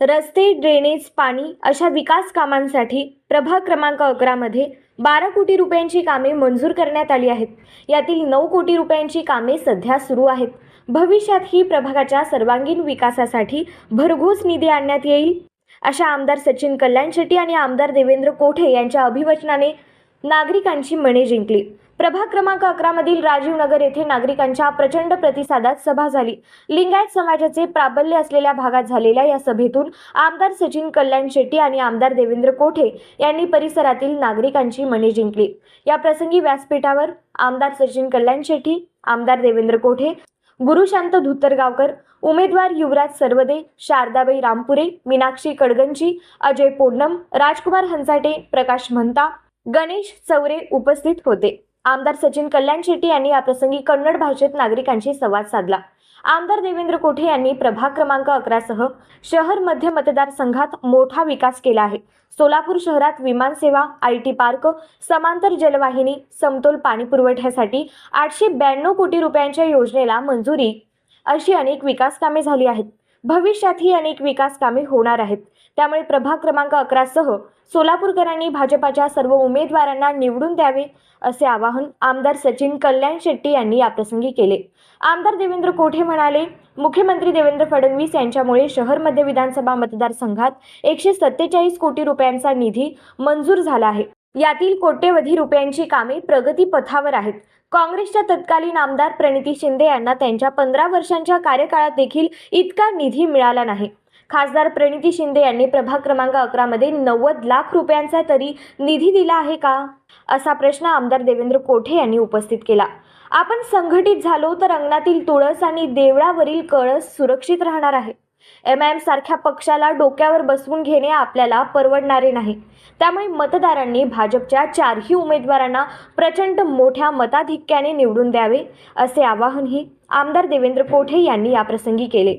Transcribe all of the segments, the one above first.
रस्ते, ड्रेनेज, पाणी अशा विकास कामांसाठी प्रभाग क्रमांक 11 मध्ये 12 कोटी रुपयांची कामे मंजूर करण्यात आली आहेत. यातील 9 कोटी रुपयांची कामे सध्या सुरू आहेत. भविष्यात ही प्रभागाच्या सर्वांगीण विकासासाठी भरघोस निधी आणण्यात येईल, अशा आमदार सचिन कल्याण शेट्टी आणि आमदार देवेंद्र कोठे यांच्या अभिवचनाने नागरिकांची मने जिंकली. प्रभाग क्रमांक 11 मधील राजीव नगर येथे नागरिकांच्या प्रचंड प्रतिसादात सभा झाली. लिंगायत समाजाचे प्राबल्य असलेल्या भागात झालेल्या या सभेतून आमदार सचिन कल्याण शेट्टी आणि आमदार देवेंद्र कोठे यांनी परिसरातील नागरिकांची मने जिंकली. या प्रसंगी व्यासपीठावर आमदार सचिन कल्याण शेट्टी, आमदार देवेंद्र कोठे, गुरुशांत धुत्तरगावकर, उमेदवार युवराज सरवदे, शारदाबाई रामपुरे, मीनाक्षी कडगंची, अजय पोडनम, राजकुमार हंचाटे, प्रकाश महंता, गणेश चौरे उपस्थित होते. आमदार सचिन कल्याण शेट्टी यांनी याप्रसंगी कन्नड भाषेत नागरिकांशी संवाद साधला. आमदार देवेंद्र कोठे यांनी प्रभाग क्रमांक 11 सह शहर मध्य मतदारसंघात मोठा विकास केला आहे. सोलापूर शहरात विमानसेवा, IT पार्क, समांतर जलवाहिनी, समतोल पाणी पुरवठ्यासाठी 892 कोटी रुपयांच्या योजनेला मंजुरी अशी अनेक विकास कामे झाली आहेत. भविष्यातही अनेक विकास कामे होणार आहेत. त्यामुळे प्रभाग क्रमांक 11 सह सोलापूरकरांनी भाजपाच्या सर्व उमेदवारांना निवडून द्यावे, असे आवाहन आमदार सचिन कल्याण शेट्टी यांनी याप्रसंगी केले. आमदार देवेंद्र कोठे म्हणाले, मुख्यमंत्री देवेंद्र फडणवीस यांच्यामुळे शहर मध्य विधानसभा मतदारसंघात 147 कोटी रुपयांचा निधी मंजूर झाला आहे. यातील कोट्यवधी रुपयांची कामे प्रगती पथावर आहेत. काँग्रेसच्या तत्कालीन आमदार प्रणिती शिंदे यांना त्यांच्या 15 वर्षांच्या कार्यकाळात देखील इतका निधी मिळाला नाही. खासदार प्रणिती शिंदे यांनी प्रभाग क्रमांक 11 मध्ये 90 लाख रुपयांचा तरी निधी दिला आहे का, असा प्रश्न आमदार देवेंद्र कोठे यांनी उपस्थित केला. आपण संघटित झालो तर अंगणातील तुळस आणि देवळावरील कळस सुरक्षित राहणार आहे. MIM सारख्या पक्षाला डोक्यावर बसवून घेणे आपल्याला परवडणारे नाही. त्यामुळे मतदारांनी भाजपच्या 4ही उमेदवारांना प्रचंड मोठ्या मताधिक्याने निवडून द्यावे, असे आवाहनही आमदार देवेंद्र कोठे यांनी याप्रसंगी केले.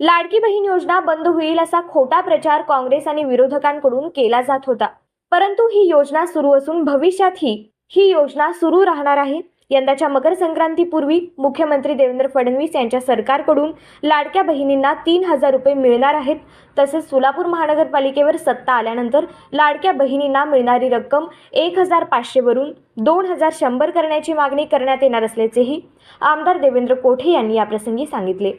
लाडकी बहीण योजना बंद होईल असा खोटा प्रचार काँग्रेस आणि विरोधकांकडून केला जात होता. परंतु ही योजना सुरू असून भविष्यातही ही योजना सुरू राहणार आहे. यंदाच्या मकर संक्रांतीपूर्वी मुख्यमंत्री देवेंद्र फडणवीस यांच्या सरकारकडून लाडक्या बहिणींना 3,000 रुपये मिळणार आहेत. तसेच सोलापूर महानगरपालिकेवर सत्ता आल्यानंतर लाडक्या बहिणींना मिळणारी रक्कम 1,500 वरून 2,100 करण्याची मागणी करण्यात येणार असल्याचेही आमदार देवेंद्र कोठे यांनी याप्रसंगी सांगितले.